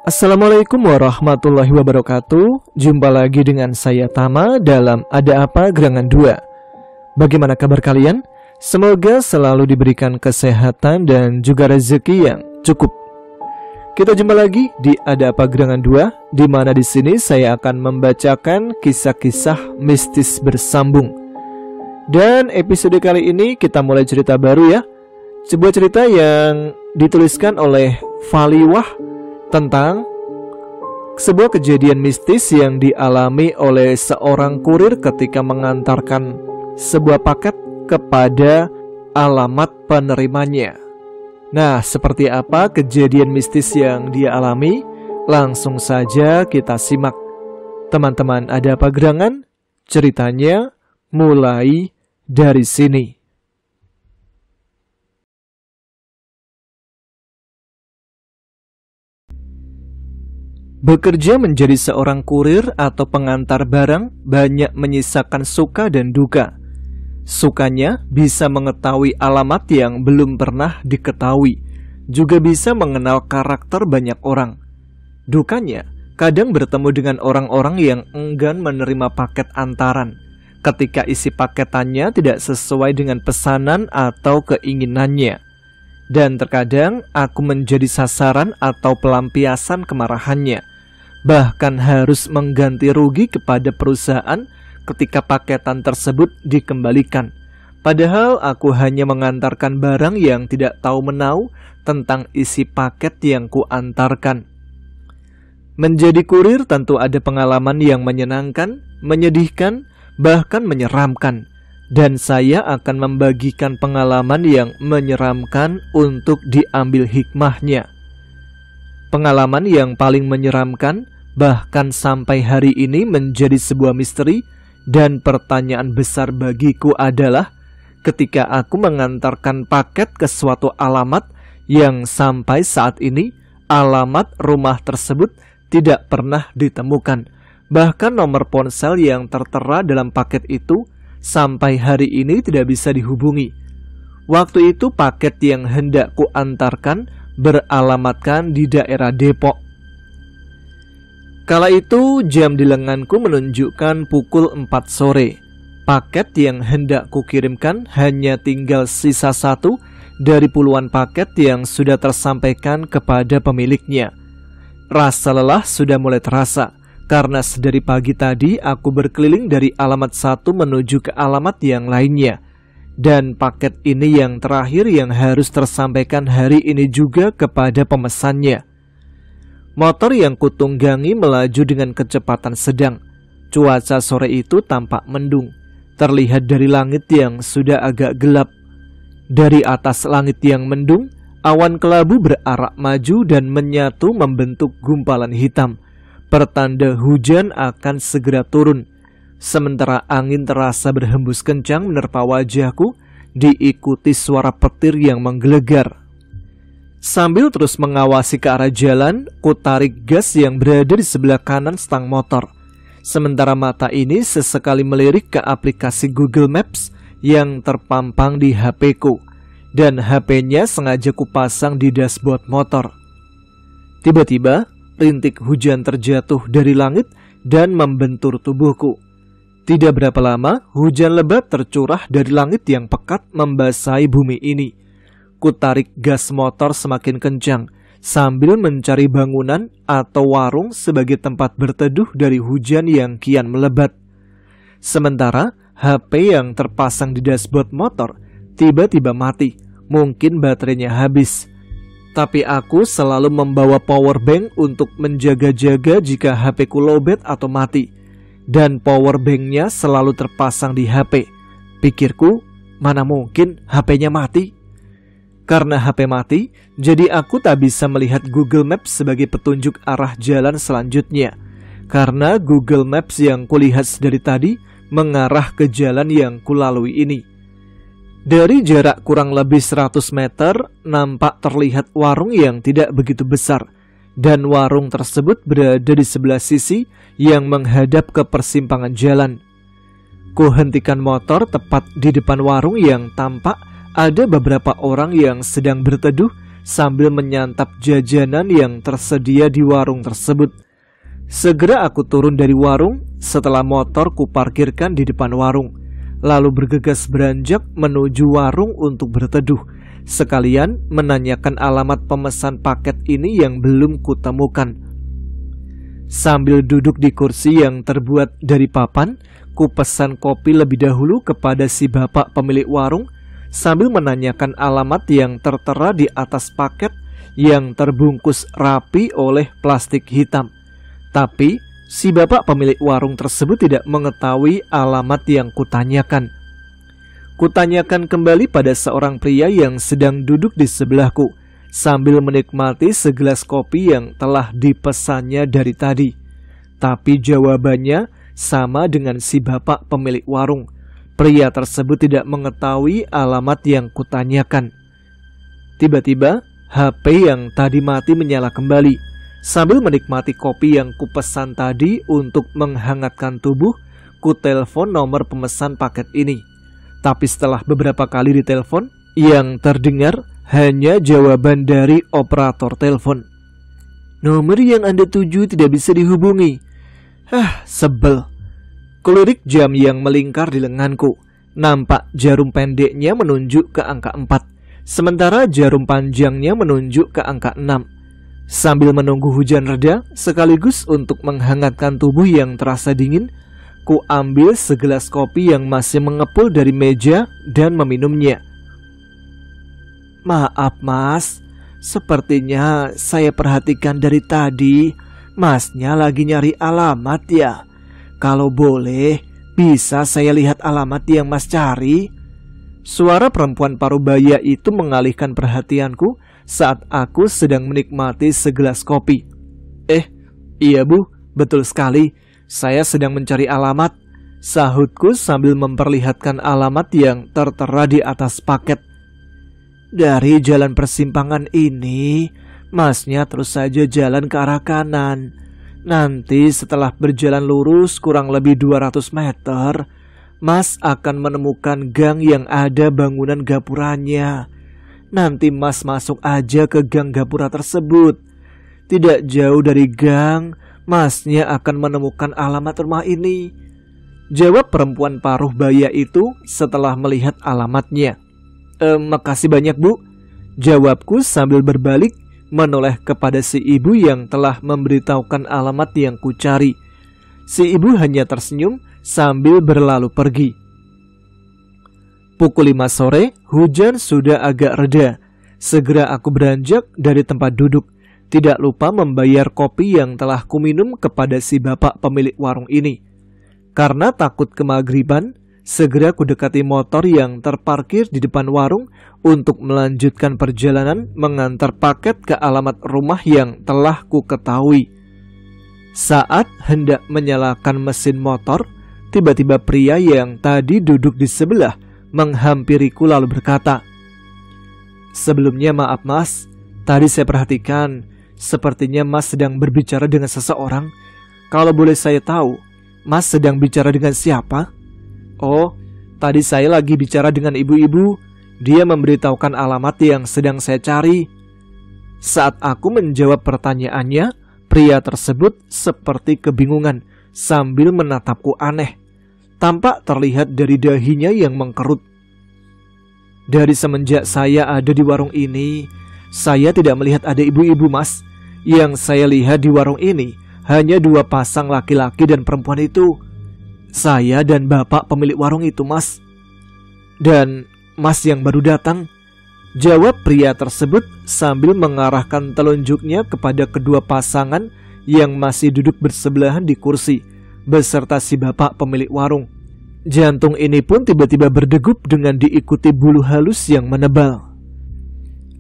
Assalamualaikum warahmatullahi wabarakatuh. Jumpa lagi dengan saya Tama dalam Ada Apa Gerangan 2. Bagaimana kabar kalian? Semoga selalu diberikan kesehatan dan juga rezeki yang cukup. Kita jumpa lagi di Ada Apa Gerangan 2, di mana di sini saya akan membacakan kisah-kisah mistis bersambung. Dan episode kali ini kita mulai cerita baru ya. Sebuah cerita yang dituliskan oleh Faliwah tentang sebuah kejadian mistis yang dialami oleh seorang kurir ketika mengantarkan sebuah paket kepada alamat penerimanya. Nah, seperti apa kejadian mistis yang dia alami? Langsung saja kita simak. Teman-teman, ada apa gerangan? Ceritanya mulai dari sini. Bekerja menjadi seorang kurir atau pengantar barang banyak menyisakan suka dan duka. Sukanya bisa mengetahui alamat yang belum pernah diketahui, juga bisa mengenal karakter banyak orang. Dukanya, kadang bertemu dengan orang-orang yang enggan menerima paket antaran, ketika isi paketannya tidak sesuai dengan pesanan atau keinginannya. Dan terkadang aku menjadi sasaran atau pelampiasan kemarahannya, bahkan harus mengganti rugi kepada perusahaan ketika paketan tersebut dikembalikan. Padahal aku hanya mengantarkan barang yang tidak tahu menau tentang isi paket yang kuantarkan. Menjadi kurir tentu ada pengalaman yang menyenangkan, menyedihkan, bahkan menyeramkan. Dan saya akan membagikan pengalaman yang menyeramkan untuk diambil hikmahnya. Pengalaman yang paling menyeramkan bahkan sampai hari ini menjadi sebuah misteri dan pertanyaan besar bagiku adalah ketika aku mengantarkan paket ke suatu alamat yang sampai saat ini alamat rumah tersebut tidak pernah ditemukan. Bahkan nomor ponsel yang tertera dalam paket itu sampai hari ini tidak bisa dihubungi. Waktu itu paket yang hendak ku antarkan beralamatkan di daerah Depok. Kala itu jam di lenganku menunjukkan pukul 4 sore. Paket yang hendak kukirimkan hanya tinggal sisa satu dari puluhan paket yang sudah tersampaikan kepada pemiliknya. Rasa lelah sudah mulai terasa, karena sedari pagi tadi aku berkeliling dari alamat satu menuju ke alamat yang lainnya. Dan paket ini yang terakhir yang harus tersampaikan hari ini juga kepada pemesannya. Motor yang kutunggangi melaju dengan kecepatan sedang. Cuaca sore itu tampak mendung, terlihat dari langit yang sudah agak gelap. Dari atas langit yang mendung, awan kelabu berarak maju dan menyatu membentuk gumpalan hitam, pertanda hujan akan segera turun. Sementara angin terasa berhembus kencang menerpa wajahku, diikuti suara petir yang menggelegar. Sambil terus mengawasi ke arah jalan, ku tarik gas yang berada di sebelah kanan stang motor. Sementara mata ini sesekali melirik ke aplikasi Google Maps yang terpampang di HP-ku, dan HP-nya sengaja kupasang di dashboard motor. Tiba-tiba, rintik hujan terjatuh dari langit dan membentur tubuhku. Tidak berapa lama, hujan lebat tercurah dari langit yang pekat membasahi bumi ini. Ku tarik gas motor semakin kencang sambil mencari bangunan atau warung sebagai tempat berteduh dari hujan yang kian melebat. Sementara HP yang terpasang di dashboard motor tiba-tiba mati, mungkin baterainya habis. Tapi aku selalu membawa power bank untuk menjaga-jaga jika HP ku lowbat atau mati. Dan power banknya selalu terpasang di HP. Pikirku, mana mungkin HP-nya mati? Karena HP mati, jadi aku tak bisa melihat Google Maps sebagai petunjuk arah jalan selanjutnya. Karena Google Maps yang kulihat dari tadi mengarah ke jalan yang kulalui ini. Dari jarak kurang lebih 100 meter, nampak terlihat warung yang tidak begitu besar. Dan warung tersebut berada di sebelah sisi yang menghadap ke persimpangan jalan. Ku hentikan motor tepat di depan warung yang tampak ada beberapa orang yang sedang berteduh sambil menyantap jajanan yang tersedia di warung tersebut. Segera aku turun dari warung setelah motor kuparkirkan di depan warung, lalu bergegas beranjak menuju warung untuk berteduh, sekalian menanyakan alamat pemesan paket ini yang belum kutemukan. Sambil duduk di kursi yang terbuat dari papan, ku pesan kopi lebih dahulu kepada si bapak pemilik warung, sambil menanyakan alamat yang tertera di atas paket yang terbungkus rapi oleh plastik hitam. Tapi si bapak pemilik warung tersebut tidak mengetahui alamat yang kutanyakan. Kutanyakan kembali pada seorang pria yang sedang duduk di sebelahku, sambil menikmati segelas kopi yang telah dipesannya dari tadi. Tapi jawabannya sama dengan si bapak pemilik warung. Pria tersebut tidak mengetahui alamat yang kutanyakan. Tiba-tiba HP yang tadi mati menyala kembali. Sambil menikmati kopi yang kupesan tadi untuk menghangatkan tubuh, ku telepon nomor pemesan paket ini. Tapi setelah beberapa kali ditelepon, yang terdengar hanya jawaban dari operator telepon. Nomor yang Anda tuju tidak bisa dihubungi. Sebel. Kulirik jam yang melingkar di lenganku. Nampak jarum pendeknya menunjuk ke angka 4, sementara jarum panjangnya menunjuk ke angka 6. Sambil menunggu hujan reda, sekaligus untuk menghangatkan tubuh yang terasa dingin, ku ambil segelas kopi yang masih mengepul dari meja dan meminumnya. Maaf mas, sepertinya saya perhatikan dari tadi, masnya lagi nyari alamat ya. Kalau boleh, bisa saya lihat alamat yang mas cari? Suara perempuan parubaya itu mengalihkan perhatianku saat aku sedang menikmati segelas kopi. Iya bu, betul sekali. Saya sedang mencari alamat, sahutku sambil memperlihatkan alamat yang tertera di atas paket. Dari jalan persimpangan ini, masnya terus saja jalan ke arah kanan. Nanti setelah berjalan lurus kurang lebih 200 meter, mas akan menemukan gang yang ada bangunan gapuranya. Nanti mas masuk aja ke gang gapura tersebut. Tidak jauh dari gang, masnya akan menemukan alamat rumah ini, jawab perempuan paruh baya itu setelah melihat alamatnya. Makasih banyak bu, jawabku sambil berbalik menoleh kepada si ibu yang telah memberitahukan alamat yang kucari. Si ibu hanya tersenyum sambil berlalu pergi. Pukul 5 sore, hujan sudah agak reda. Segera aku beranjak dari tempat duduk, tidak lupa membayar kopi yang telah kuminum kepada si bapak pemilik warung ini. Karena takut kemaghriban, segera kudekati motor yang terparkir di depan warung untuk melanjutkan perjalanan mengantar paket ke alamat rumah yang telah ku ketahui. Saat hendak menyalakan mesin motor, tiba-tiba pria yang tadi duduk di sebelah menghampiriku lalu berkata, "Sebelumnya maaf mas, tadi saya perhatikan, sepertinya mas sedang berbicara dengan seseorang. Kalau boleh saya tahu, mas sedang bicara dengan siapa?" "Oh, tadi saya lagi bicara dengan ibu-ibu. Dia memberitahukan alamat yang sedang saya cari." Saat aku menjawab pertanyaannya, pria tersebut seperti kebingungan sambil menatapku aneh. Tampak terlihat dari dahinya yang mengkerut. "Dari semenjak saya ada di warung ini, saya tidak melihat ada ibu-ibu mas. Yang saya lihat di warung ini hanya 2 pasang laki-laki dan perempuan itu. Saya dan bapak pemilik warung itu mas." "Dan mas yang baru datang?" jawab pria tersebut sambil mengarahkan telunjuknya kepada kedua pasangan yang masih duduk bersebelahan di kursi beserta si bapak pemilik warung. Jantung ini pun tiba-tiba berdegup dengan diikuti bulu halus yang menebal.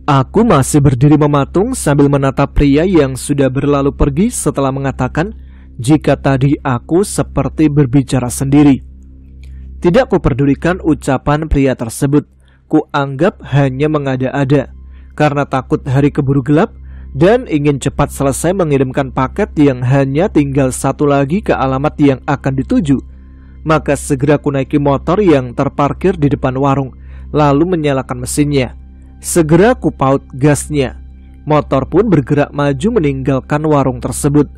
Aku masih berdiri mematung sambil menatap pria yang sudah berlalu pergi setelah mengatakan jika tadi aku seperti berbicara sendiri. Tidak kuperdulikan ucapan pria tersebut. Ku anggap hanya mengada-ada karena takut hari keburu gelap dan ingin cepat selesai mengirimkan paket yang hanya tinggal 1 lagi ke alamat yang akan dituju. Maka segera ku naiki motor yang terparkir di depan warung, lalu menyalakan mesinnya. Segera kupaut gasnya. Motor pun bergerak maju meninggalkan warung tersebut.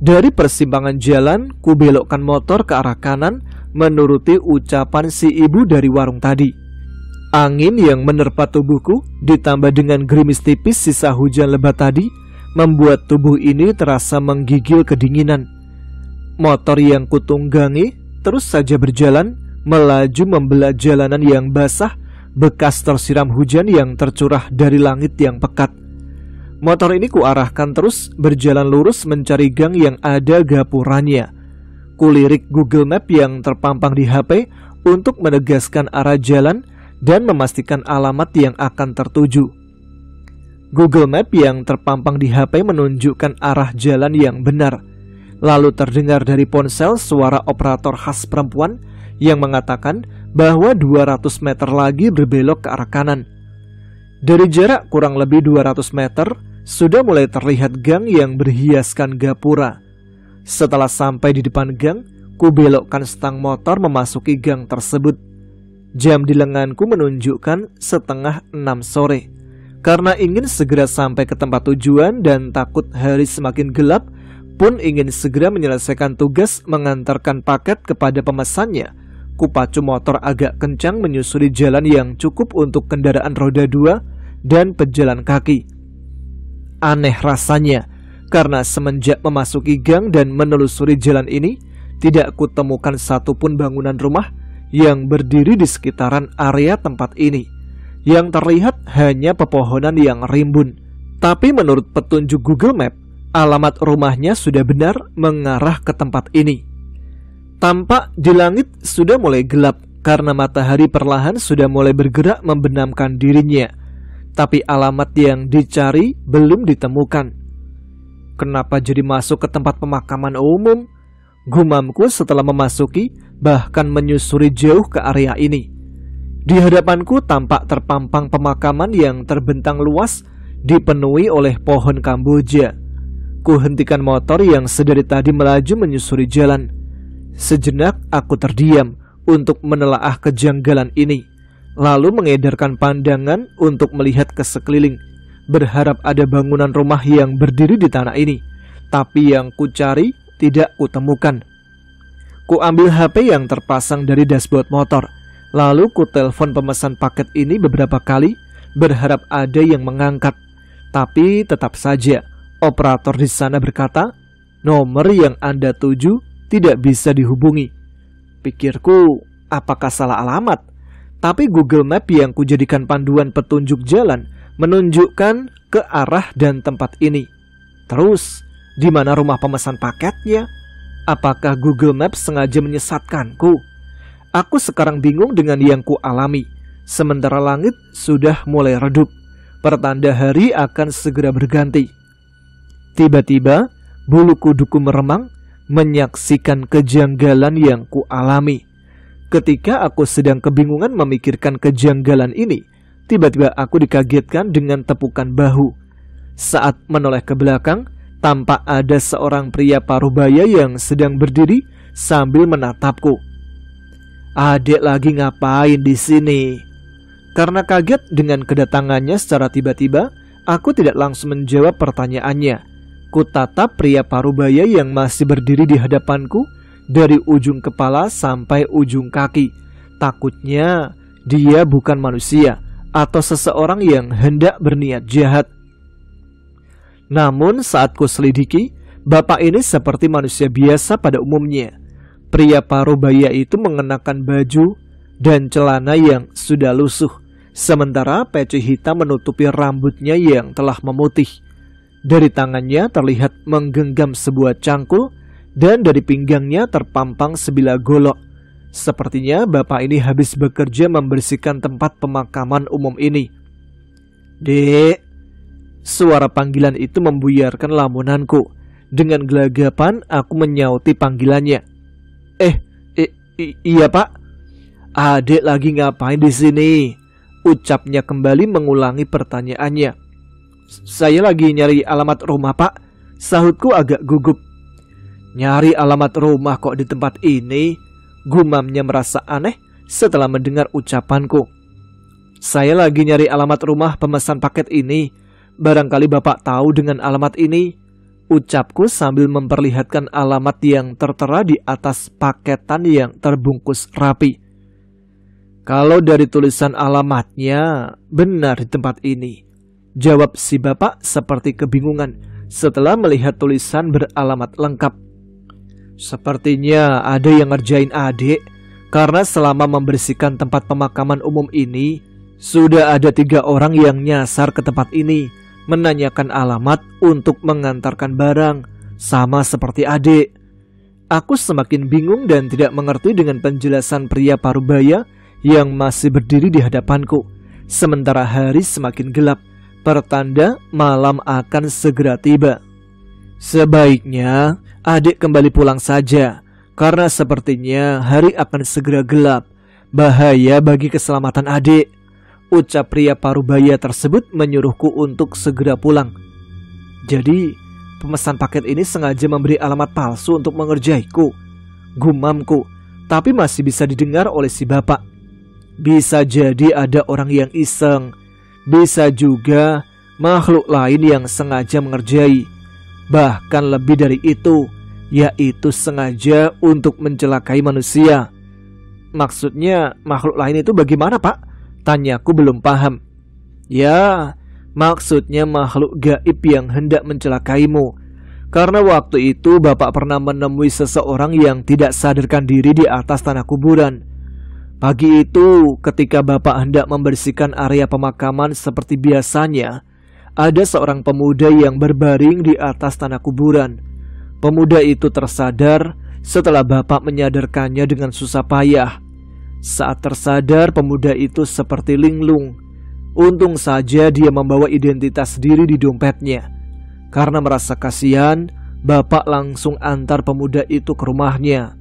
Dari persimpangan jalan, ku belokkan motor ke arah kanan menuruti ucapan si ibu dari warung tadi. Angin yang menerpa tubuhku ditambah dengan gerimis tipis sisa hujan lebat tadi membuat tubuh ini terasa menggigil kedinginan. Motor yang kutunggangi terus saja berjalan, melaju membelah jalanan yang basah bekas tersiram hujan yang tercurah dari langit yang pekat. Motor ini kuarahkan terus berjalan lurus mencari gang yang ada gapurannya. Kulirik Google Map yang terpampang di HP untuk menegaskan arah jalan dan memastikan alamat yang akan tertuju. Google Map yang terpampang di HP menunjukkan arah jalan yang benar. Lalu terdengar dari ponsel suara operator khas perempuan yang mengatakan bahwa 200 meter lagi berbelok ke arah kanan. Dari jarak kurang lebih 200 meter, sudah mulai terlihat gang yang berhiaskan gapura. Setelah sampai di depan gang, ku belokkan stang motor memasuki gang tersebut. Jam di lenganku menunjukkan 5:30 sore. Karena ingin segera sampai ke tempat tujuan dan takut hari semakin gelap, pun ingin segera menyelesaikan tugas mengantarkan paket kepada pemesannya, ku pacu motor agak kencang menyusuri jalan yang cukup untuk kendaraan roda 2 dan pejalan kaki. Aneh rasanya, karena semenjak memasuki gang dan menelusuri jalan ini, tidak kutemukan satupun bangunan rumah yang berdiri di sekitaran area tempat ini. Yang terlihat hanya pepohonan yang rimbun. Tapi menurut petunjuk Google Map, alamat rumahnya sudah benar mengarah ke tempat ini. Tampak di langit sudah mulai gelap karena matahari perlahan sudah mulai bergerak membenamkan dirinya. Tapi alamat yang dicari belum ditemukan. Kenapa jadi masuk ke tempat pemakaman umum? Gumamku setelah memasuki bahkan menyusuri jauh ke area ini. Di hadapanku tampak terpampang pemakaman yang terbentang luas dipenuhi oleh pohon kamboja. Ku hentikan motor yang sedari tadi melaju menyusuri jalan. Sejenak aku terdiam untuk menelaah kejanggalan ini. Lalu mengedarkan pandangan untuk melihat ke sekeliling, berharap ada bangunan rumah yang berdiri di tanah ini. Tapi yang ku cari tidak kutemukan. Ku ambil HP yang terpasang dari dashboard motor. Lalu ku telepon pemesan paket ini beberapa kali, berharap ada yang mengangkat. Tapi tetap saja operator di sana berkata, nomor yang Anda tuju tidak bisa dihubungi. Pikirku, apakah salah alamat? Tapi Google Map yang kujadikan panduan petunjuk jalan menunjukkan ke arah dan tempat ini. Terus, di mana rumah pemesan paketnya? Apakah Google Map sengaja menyesatkanku? Aku sekarang bingung dengan yang ku alami. Sementara langit sudah mulai redup. Pertanda hari akan segera berganti. Tiba-tiba, bulu kuduku meremang menyaksikan kejanggalan yang ku alami. Ketika aku sedang kebingungan memikirkan kejanggalan ini, tiba-tiba aku dikagetkan dengan tepukan bahu. Saat menoleh ke belakang, tampak ada seorang pria parubaya yang sedang berdiri sambil menatapku. Adik lagi ngapain di sini? Karena kaget dengan kedatangannya secara tiba-tiba, aku tidak langsung menjawab pertanyaannya. Ku tatap pria parubaya yang masih berdiri di hadapanku dari ujung kepala sampai ujung kaki. Takutnya dia bukan manusia atau seseorang yang hendak berniat jahat. Namun saat ku selidiki, bapak ini seperti manusia biasa pada umumnya. Pria parubaya itu mengenakan baju dan celana yang sudah lusuh, sementara peci hitam menutupi rambutnya yang telah memutih. Dari tangannya terlihat menggenggam sebuah cangkul, dan dari pinggangnya terpampang sebilah golok. Sepertinya bapak ini habis bekerja membersihkan tempat pemakaman umum ini. Dek, suara panggilan itu membuyarkan lamunanku. Dengan gelagapan aku menyauti panggilannya. Iya pak. Adik lagi ngapain di sini? Ucapnya kembali mengulangi pertanyaannya. Saya lagi nyari alamat rumah pak. Sahutku agak gugup. Nyari alamat rumah kok di tempat ini? Gumamnya merasa aneh setelah mendengar ucapanku. Saya lagi nyari alamat rumah pemesan paket ini. Barangkali Bapak tahu dengan alamat ini, ucapku sambil memperlihatkan alamat yang tertera di atas paketan yang terbungkus rapi. Kalau dari tulisan alamatnya, benar di tempat ini, jawab si bapak seperti kebingungan setelah melihat tulisan beralamat lengkap. Sepertinya ada yang ngerjain adik, karena selama membersihkan tempat pemakaman umum ini, sudah ada 3 orang yang nyasar ke tempat ini, menanyakan alamat untuk mengantarkan barang, sama seperti adik. Aku semakin bingung dan tidak mengerti dengan penjelasan pria parubaya yang masih berdiri di hadapanku. Sementara hari semakin gelap, pertanda malam akan segera tiba. Sebaiknya adik kembali pulang saja, karena sepertinya hari akan segera gelap. Bahaya bagi keselamatan adik, ucap pria parubaya tersebut menyuruhku untuk segera pulang. Jadi pemesan paket ini sengaja memberi alamat palsu untuk mengerjaiku, gumamku, tapi masih bisa didengar oleh si bapak. Bisa jadi ada orang yang iseng, bisa juga makhluk lain yang sengaja mengerjai. Bahkan lebih dari itu, yaitu sengaja untuk mencelakai manusia. Maksudnya makhluk lain itu bagaimana, Pak? Tanyaku belum paham. Ya, maksudnya makhluk gaib yang hendak mencelakaimu. Karena waktu itu Bapak pernah menemui seseorang yang tidak sadarkan diri di atas tanah kuburan. Pagi itu ketika Bapak hendak membersihkan area pemakaman seperti biasanya, ada seorang pemuda yang berbaring di atas tanah kuburan. Pemuda itu tersadar setelah Bapak menyadarkannya dengan susah payah. Saat tersadar, pemuda itu seperti linglung. Untung saja dia membawa identitas diri di dompetnya. Karena merasa kasihan, Bapak langsung antar pemuda itu ke rumahnya.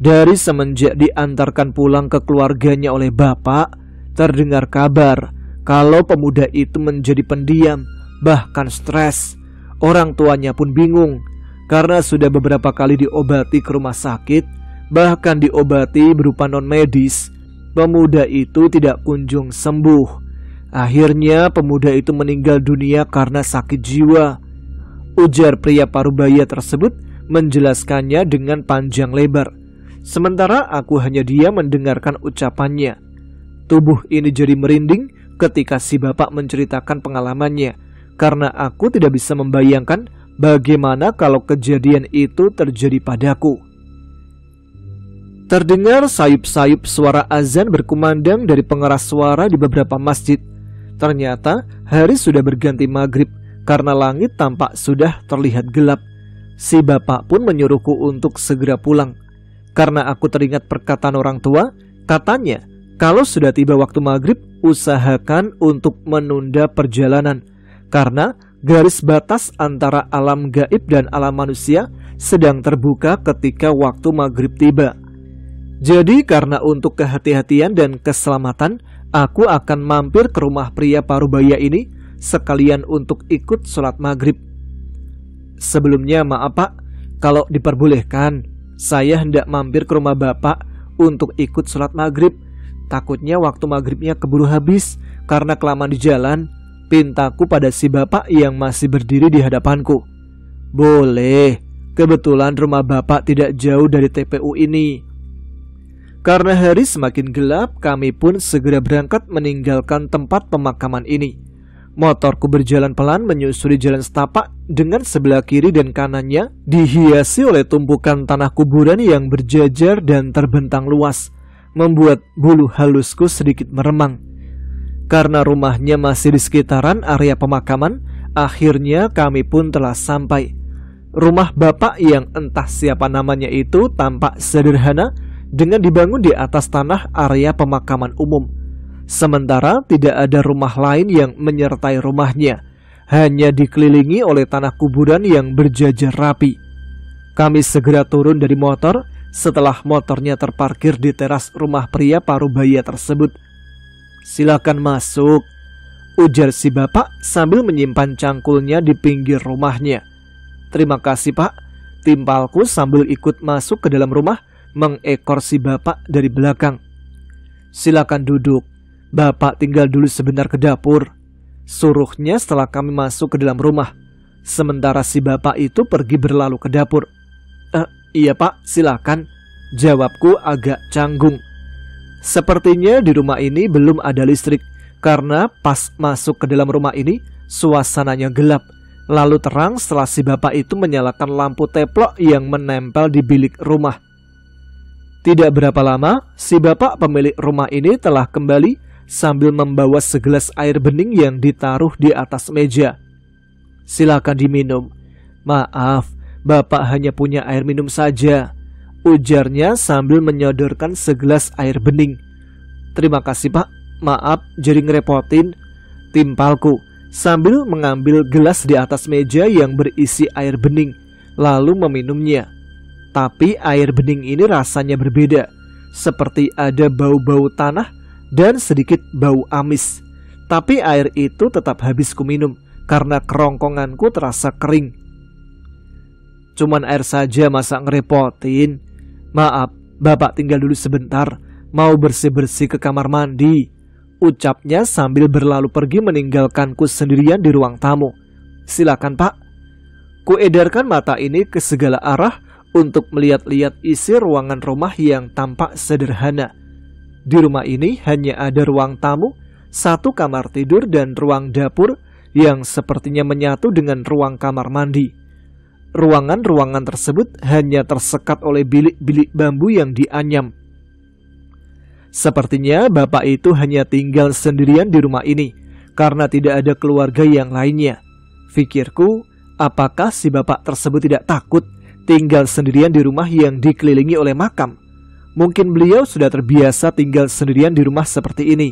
Dari semenjak diantarkan pulang ke keluarganya oleh Bapak, terdengar kabar kalau pemuda itu menjadi pendiam, bahkan stres. Orang tuanya pun bingung, karena sudah beberapa kali diobati ke rumah sakit, bahkan diobati berupa non-medis. Pemuda itu tidak kunjung sembuh. Akhirnya pemuda itu meninggal dunia karena sakit jiwa, ujar pria parubaya tersebut menjelaskannya dengan panjang lebar. Sementara aku hanya diam mendengarkan ucapannya. Tubuh ini jadi merinding ketika si bapak menceritakan pengalamannya, karena aku tidak bisa membayangkan bagaimana kalau kejadian itu terjadi padaku. Terdengar sayup-sayup suara azan berkumandang dari pengeras suara di beberapa masjid. Ternyata hari sudah berganti maghrib karena langit tampak sudah terlihat gelap. Si bapak pun menyuruhku untuk segera pulang. Karena aku teringat perkataan orang tua, katanya kalau sudah tiba waktu maghrib, usahakan untuk menunda perjalanan. Karena garis batas antara alam gaib dan alam manusia sedang terbuka ketika waktu maghrib tiba. Jadi karena untuk kehati-hatian dan keselamatan, aku akan mampir ke rumah pria parubaya ini sekalian untuk ikut sholat maghrib. Sebelumnya maaf Pak, kalau diperbolehkan, saya hendak mampir ke rumah Bapak untuk ikut sholat maghrib. Takutnya waktu maghribnya keburu habis karena kelamaan di jalan, pintaku pada si Bapak yang masih berdiri di hadapanku. Boleh, kebetulan rumah Bapak tidak jauh dari TPU ini. Karena hari semakin gelap, kami pun segera berangkat meninggalkan tempat pemakaman ini. Motorku berjalan pelan menyusuri jalan setapak dengan sebelah kiri dan kanannya dihiasi oleh tumpukan tanah kuburan yang berjajar dan terbentang luas, membuat bulu halusku sedikit meremang. Karena rumahnya masih di sekitaran area pemakaman, akhirnya kami pun telah sampai. Rumah bapak yang entah siapa namanya itu tampak sederhana dengan dibangun di atas tanah area pemakaman umum. Sementara tidak ada rumah lain yang menyertai rumahnya, hanya dikelilingi oleh tanah kuburan yang berjajar rapi. Kami segera turun dari motor setelah motornya terparkir di teras rumah pria parubaya tersebut. Silakan masuk, ujar si bapak sambil menyimpan cangkulnya di pinggir rumahnya. Terima kasih Pak, timpalku sambil ikut masuk ke dalam rumah, mengekor si bapak dari belakang. Silakan duduk. Bapak tinggal dulu sebentar ke dapur," suruhnya setelah kami masuk ke dalam rumah. Sementara si bapak itu pergi berlalu ke dapur. Iya Pak, silakan," jawabku agak canggung. Sepertinya di rumah ini belum ada listrik, karena pas masuk ke dalam rumah ini suasananya gelap. Lalu terang setelah si bapak itu menyalakan lampu teplok yang menempel di bilik rumah. Tidak berapa lama, si bapak pemilik rumah ini telah kembali sambil membawa segelas air bening yang ditaruh di atas meja. "Silakan diminum." "Maaf, bapak hanya punya air minum saja," ujarnya sambil menyodorkan segelas air bening. "Terima kasih Pak, maaf jadi ngerepotin," timpalku sambil mengambil gelas di atas meja yang berisi air bening, lalu meminumnya. Tapi air bening ini rasanya berbeda, seperti ada bau-bau tanah dan sedikit bau amis. Tapi air itu tetap habis kuminum karena kerongkonganku terasa kering. "Cuman air saja, masa ngerepotin? Maaf, bapak tinggal dulu sebentar, mau bersih-bersih ke kamar mandi," ucapnya sambil berlalu pergi meninggalkanku sendirian di ruang tamu. "Silakan Pak." Kuedarkan mata ini ke segala arah untuk melihat-lihat isi ruangan rumah yang tampak sederhana. Di rumah ini hanya ada ruang tamu, satu kamar tidur dan ruang dapur yang sepertinya menyatu dengan ruang kamar mandi. Ruangan-ruangan tersebut hanya tersekat oleh bilik-bilik bambu yang dianyam. Sepertinya bapak itu hanya tinggal sendirian di rumah ini karena tidak ada keluarga yang lainnya. Pikirku, apakah si bapak tersebut tidak takut tinggal sendirian di rumah yang dikelilingi oleh makam? Mungkin beliau sudah terbiasa tinggal sendirian di rumah seperti ini.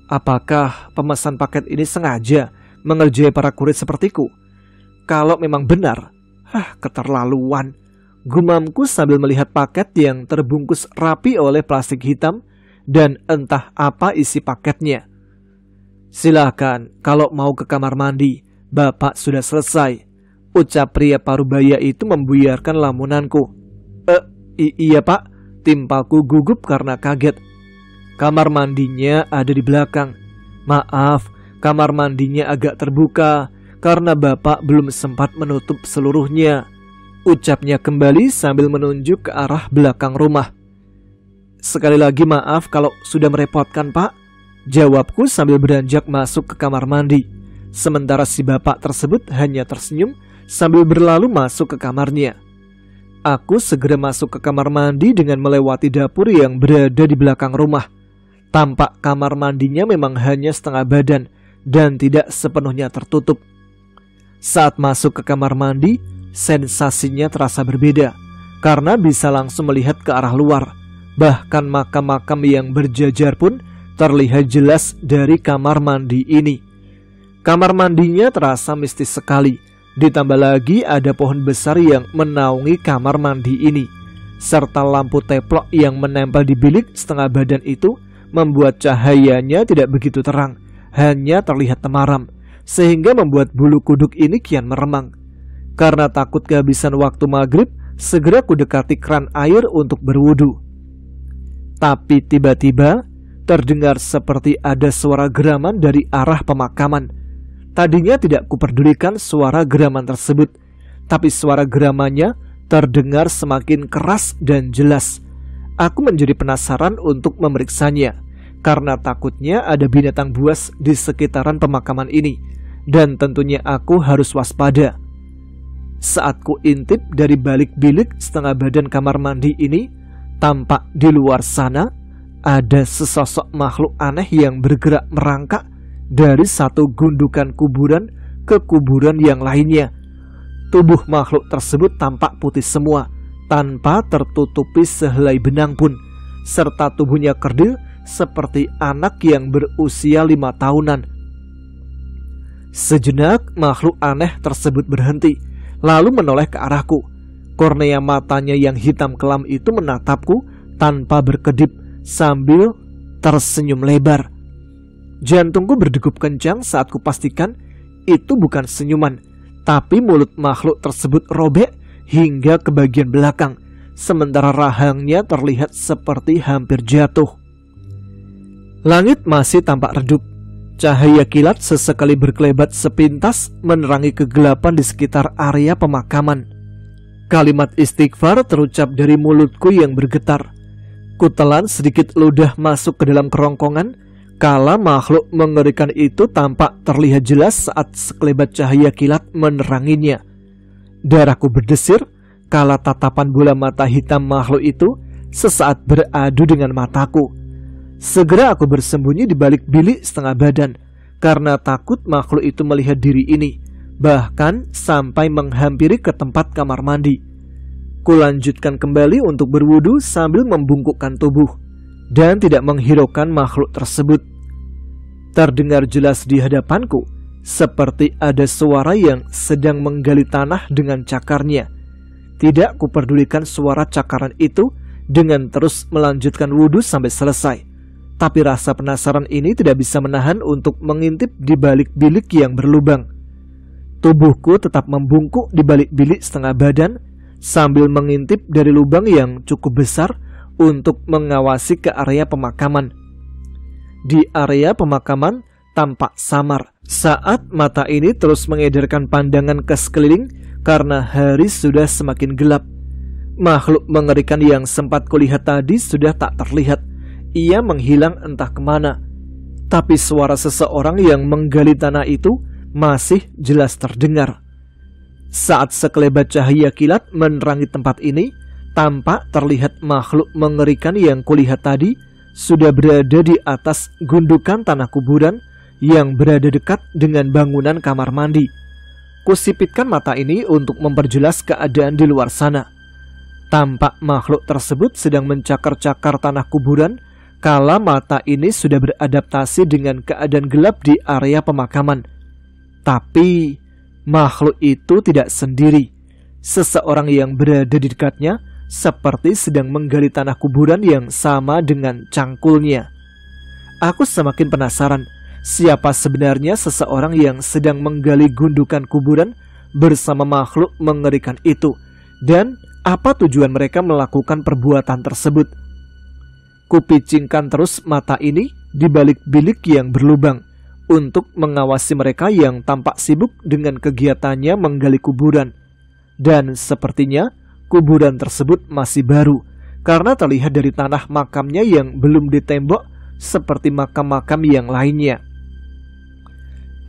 Apakah pemesan paket ini sengaja mengerjai para kurir sepertiku? Kalau memang benar, keterlaluan, gumamku sambil melihat paket yang terbungkus rapi oleh plastik hitam dan entah apa isi paketnya. "Silakan, kalau mau ke kamar mandi, bapak sudah selesai," ucap pria parubaya itu membuyarkan lamunanku. Iya Pak," timpalku gugup karena kaget. "Kamar mandinya ada di belakang. Maaf, kamar mandinya agak terbuka karena bapak belum sempat menutup seluruhnya," ucapnya kembali sambil menunjuk ke arah belakang rumah. "Sekali lagi maaf kalau sudah merepotkan Pak," jawabku sambil beranjak masuk ke kamar mandi. Sementara si bapak tersebut hanya tersenyum sambil berlalu masuk ke kamarnya. Aku segera masuk ke kamar mandi dengan melewati dapur yang berada di belakang rumah. Tampak kamar mandinya memang hanya setengah badan dan tidak sepenuhnya tertutup. Saat masuk ke kamar mandi, sensasinya terasa berbeda karena bisa langsung melihat ke arah luar. Bahkan makam-makam yang berjajar pun terlihat jelas dari kamar mandi ini. Kamar mandinya terasa mistis sekali. Ditambah lagi ada pohon besar yang menaungi kamar mandi ini, serta lampu teplok yang menempel di bilik setengah badan itu membuat cahayanya tidak begitu terang, hanya terlihat temaram, sehingga membuat bulu kuduk ini kian meremang. Karena takut kehabisan waktu maghrib, segera kudekati keran air untuk berwudu. Tapi tiba-tiba terdengar seperti ada suara geraman dari arah pemakaman. Tadinya tidak kuperdulikan suara geraman tersebut, tapi suara geramannya terdengar semakin keras dan jelas. Aku menjadi penasaran untuk memeriksanya, karena takutnya ada binatang buas di sekitaran pemakaman ini, dan tentunya aku harus waspada. Saat ku intip dari balik bilik setengah badan kamar mandi ini, tampak di luar sana ada sesosok makhluk aneh yang bergerak merangkak dari satu gundukan kuburan ke kuburan yang lainnya. Tubuh makhluk tersebut tampak putih semua, tanpa tertutupi sehelai benang pun, serta tubuhnya kerdil seperti anak yang berusia 5 tahunan. Sejenak makhluk aneh tersebut berhenti, lalu menoleh ke arahku. Kornea matanya yang hitam kelam itu menatapku tanpa berkedip sambil tersenyum lebar. Jantungku berdegup kencang saat kupastikan itu bukan senyuman, tapi mulut makhluk tersebut robek hingga ke bagian belakang, sementara rahangnya terlihat seperti hampir jatuh. Langit masih tampak redup. Cahaya kilat sesekali berkelebat sepintas menerangi kegelapan di sekitar area pemakaman. Kalimat istighfar terucap dari mulutku yang bergetar. Kutelan sedikit ludah masuk ke dalam kerongkongan, kala makhluk mengerikan itu tampak terlihat jelas saat sekelebat cahaya kilat meneranginya. Darahku berdesir, kala tatapan bola mata hitam makhluk itu sesaat beradu dengan mataku. Segera aku bersembunyi di balik bilik setengah badan, karena takut makhluk itu melihat diri ini, bahkan sampai menghampiri ke tempat kamar mandi. Kulanjutkan kembali untuk berwudu sambil membungkukkan tubuh, dan tidak menghiraukan makhluk tersebut. Terdengar jelas di hadapanku, seperti ada suara yang sedang menggali tanah dengan cakarnya. Tidak kuperdulikan suara cakaran itu dengan terus melanjutkan wudu sampai selesai. Tapi rasa penasaran ini tidak bisa menahan untuk mengintip di balik bilik yang berlubang. Tubuhku tetap membungkuk di balik bilik setengah badan sambil mengintip dari lubang yang cukup besar untuk mengawasi ke area pemakaman. Di area pemakaman tampak samar saat mata ini terus mengedarkan pandangan ke sekeliling karena hari sudah semakin gelap. Makhluk mengerikan yang sempat kulihat tadi sudah tak terlihat. Ia menghilang entah kemana. Tapi suara seseorang yang menggali tanah itu masih jelas terdengar. Saat sekelebat cahaya kilat menerangi tempat ini, tampak terlihat makhluk mengerikan yang kulihat tadi sudah berada di atas gundukan tanah kuburan yang berada dekat dengan bangunan kamar mandi. Kusipitkan mata ini untuk memperjelas keadaan di luar sana. Tampak makhluk tersebut sedang mencakar-cakar tanah kuburan, kala mata ini sudah beradaptasi dengan keadaan gelap di area pemakaman. Tapi makhluk itu tidak sendiri. Seseorang yang berada di dekatnya seperti sedang menggali tanah kuburan yang sama dengan cangkulnya. Aku semakin penasaran siapa sebenarnya seseorang yang sedang menggali gundukan kuburan bersama makhluk mengerikan itu, dan apa tujuan mereka melakukan perbuatan tersebut. Kupicingkan terus mata ini di balik bilik yang berlubang untuk mengawasi mereka yang tampak sibuk dengan kegiatannya menggali kuburan. Dan sepertinya kuburan tersebut masih baru, karena terlihat dari tanah makamnya yang belum ditembok seperti makam-makam yang lainnya.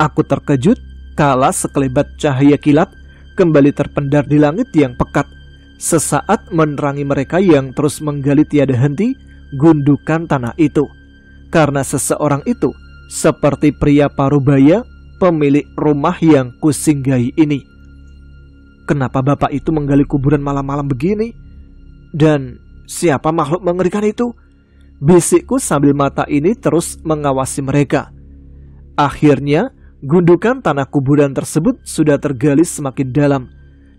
Aku terkejut kala sekelebat cahaya kilat kembali terpendar di langit yang pekat, sesaat menerangi mereka yang terus menggali tiada henti gundukan tanah itu. Karena seseorang itu seperti pria parubaya, pemilik rumah yang kusinggahi ini. Kenapa bapak itu menggali kuburan malam-malam begini? Dan siapa makhluk mengerikan itu? Bisikku sambil mata ini terus mengawasi mereka. Akhirnya gundukan tanah kuburan tersebut sudah tergali semakin dalam,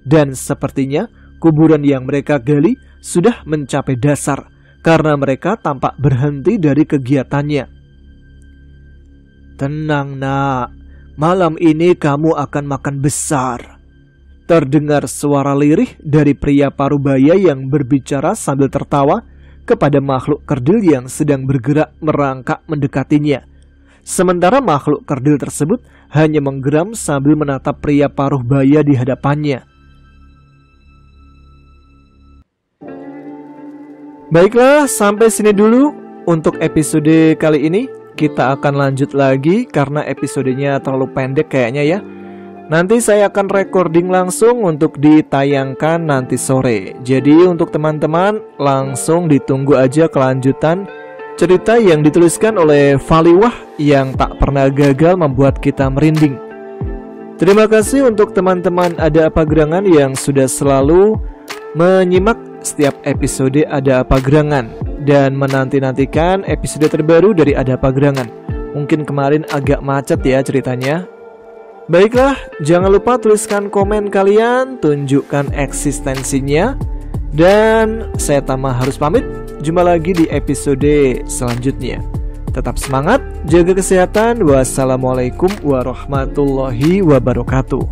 dan sepertinya kuburan yang mereka gali sudah mencapai dasar, karena mereka tampak berhenti dari kegiatannya. Tenang nak, malam ini kamu akan makan besar. Terdengar suara lirih dari pria parubaya yang berbicara sambil tertawa kepada makhluk kerdil yang sedang bergerak merangkak mendekatinya. Sementara makhluk kerdil tersebut hanya menggeram sambil menatap pria parubaya di hadapannya. Baiklah, sampai sini dulu untuk episode kali ini. Kita akan lanjut lagi karena episodenya terlalu pendek kayaknya ya. Nanti saya akan recording langsung untuk ditayangkan nanti sore. Jadi untuk teman-teman langsung ditunggu aja kelanjutan cerita yang dituliskan oleh Faliwah yang tak pernah gagal membuat kita merinding. Terima kasih untuk teman-teman Ada Apa Gerangan yang sudah selalu menyimak setiap episode Ada Apa Gerangan dan menanti-nantikan episode terbaru dari Ada Apa Gerangan. Mungkin kemarin agak macet ya ceritanya. Baiklah, jangan lupa tuliskan komen kalian, tunjukkan eksistensinya. Dan saya Tama harus pamit. Jumpa lagi di episode selanjutnya. Tetap semangat, jaga kesehatan. Wassalamualaikum warahmatullahi wabarakatuh.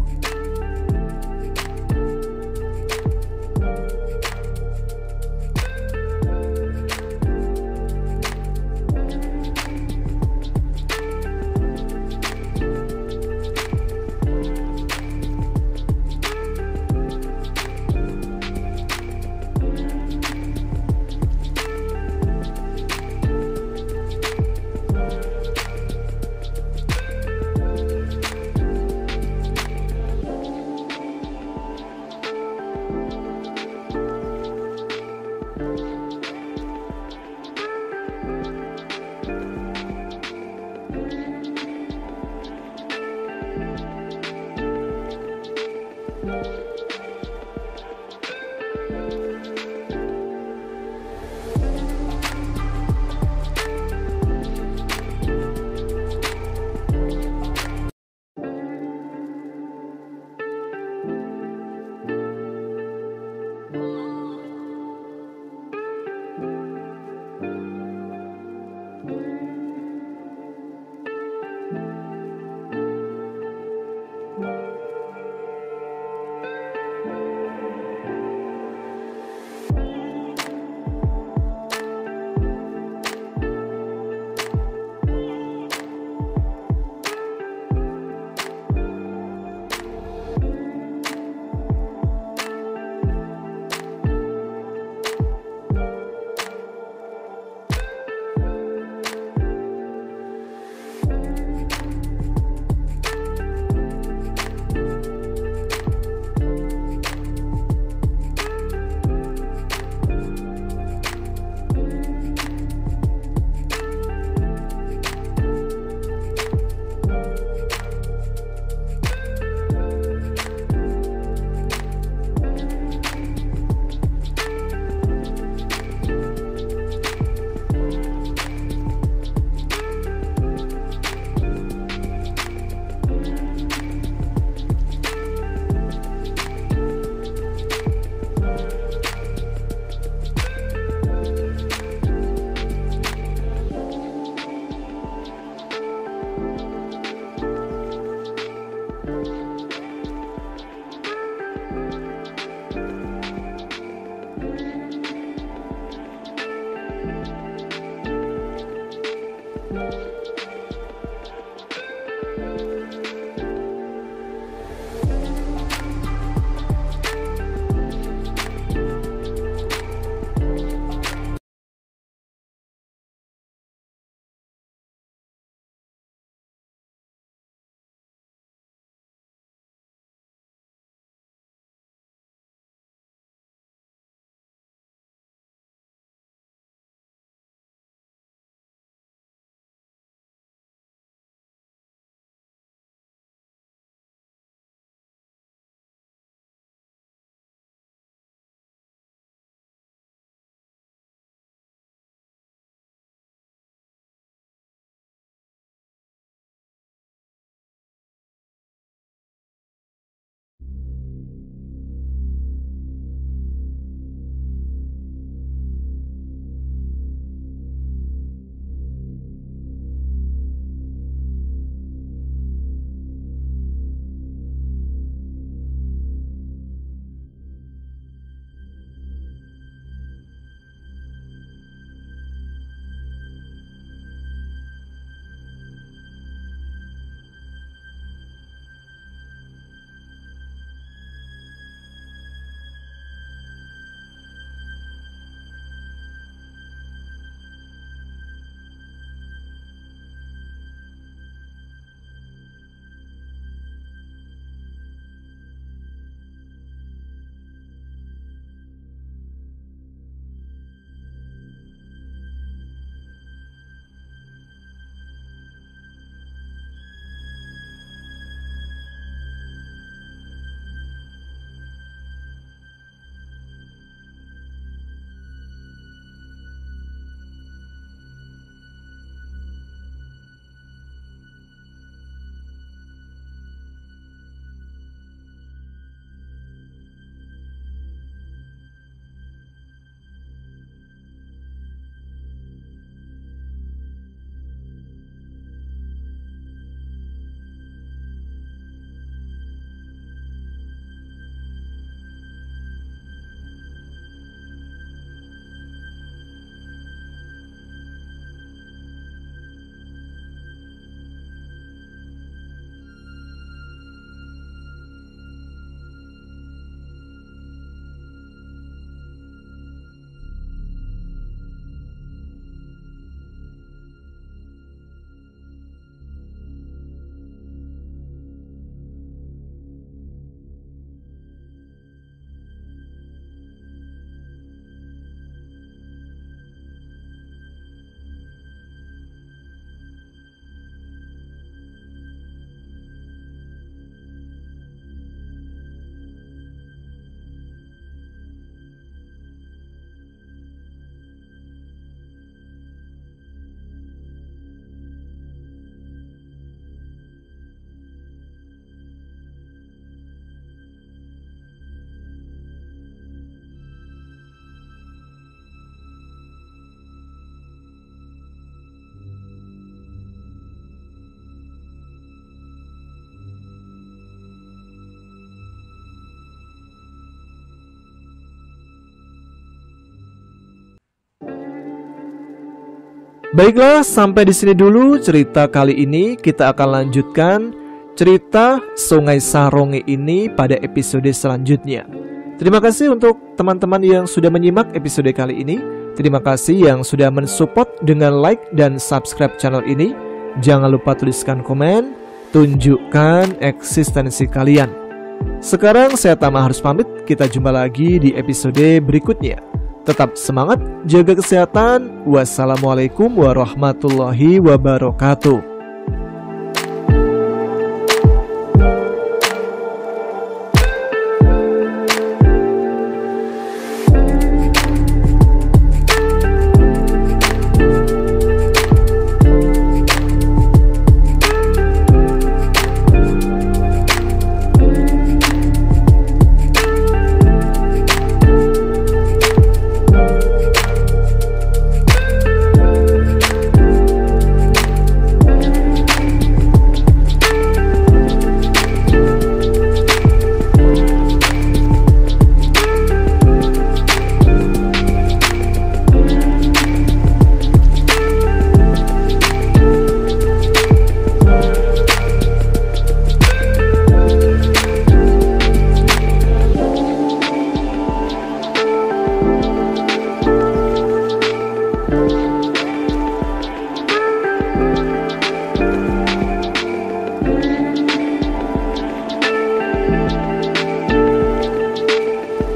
Baiklah, sampai di sini dulu cerita kali ini. Kita akan lanjutkan cerita Sungai Saronge ini pada episode selanjutnya. Terima kasih untuk teman-teman yang sudah menyimak episode kali ini. Terima kasih yang sudah mensupport dengan like dan subscribe channel ini. Jangan lupa tuliskan komen, tunjukkan eksistensi kalian. Sekarang saya Tama harus pamit. Kita jumpa lagi di episode berikutnya. Tetap semangat, jaga kesehatan. Wassalamualaikum warahmatullahi wabarakatuh.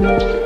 Thank you.